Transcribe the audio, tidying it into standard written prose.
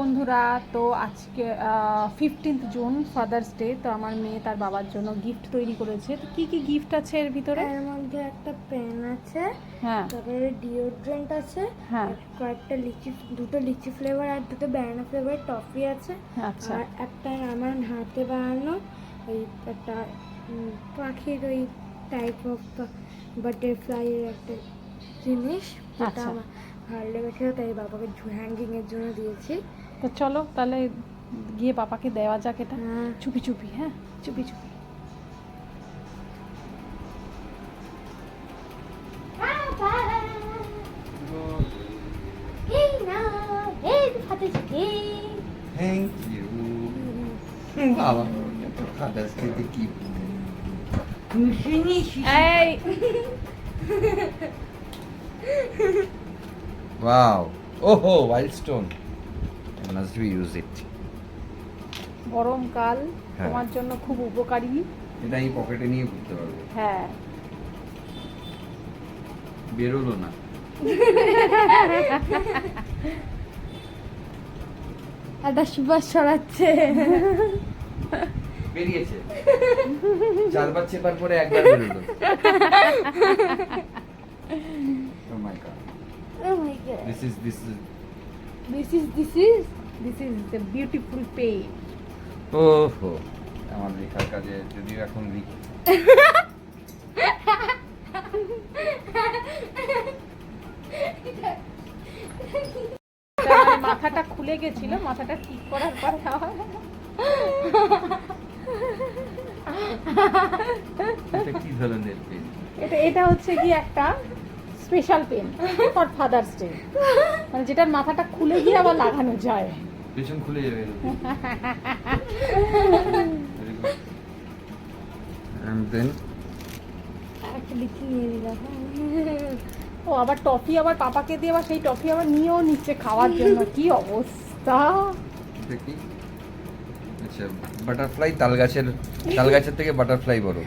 বন্ধুরা, তো আজকে 15th জুন ফাদার্স ডে। তো আমার মেয়ে তার বাবার জন্য গিফট তৈরি করেছে। তো কি কি গিফট আছে এর ভিতরে? এর মধ্যে একটা পেন আছে, হ্যাঁ তারপরে ডিওড্রেন্ট আছে, হ্যাঁ আর কয়েকটা দুটো লিচি ফ্লেভার আর দুটো ব্যানানা ফ্লেভার টফি আছে। আচ্ছা আর একটা আমার হাতে বানানো ওই একটা পাখির ওই টাইপ অফ বাটারফ্লাই এর একটা জিনিস, যেটা আচ্ছা। আমার ভালো লেগেছিল, তাই বাবাকে হ্যাঙ্গিং এর জন্য দিয়েছি। তো চলো তাহলে গিয়ে পাপাকে দেওয়া যাক এটা। হ্যাঁ। চুপি চুপি, হ্যাঁ চুপি চুপি। Thank you. বাবা ফাদার্স ডে কি এই ওয়াও ওহো wild stone must be use it গরমকাল হ্যাঁ। তোমার জন্য খুব উপকারী। এটা এই পকেটে নিয়ে ঘুরতে পারবে, হ্যাঁ বেরোলো না। একটা সুবাস ছড়াচ্ছে। বেরিয়েছে, চারবার চেপার পরে একবার বেরোলো। Oh my god. Oh my god. This is This is the beautiful pain. ওহো আমার লেখার কাজে যদিও এখন লিখি। মানে মাথাটা খুলে গেছিল, মাথাটা ঠিক করার পর এটা কি ধরনের পেন? এটা হচ্ছে কি একটা special pen for Father's Day, মানে যেটার মাথাটা খুলে গিয়ে আবার লাগানো যায়। পেছন খুলে যাবে and then একটা লিচি নিয়ে নিলাম। ও আবার টফি, আবার পাপাকে দিয়ে আবার সেই টফি আবার নিয়েও নিচ্ছে খাওয়ার জন্য। কি অবস্থা! এটা কি? আচ্ছা বাটারফ্লাই, তাল গাছের থেকে বাটারফ্লাই বড়।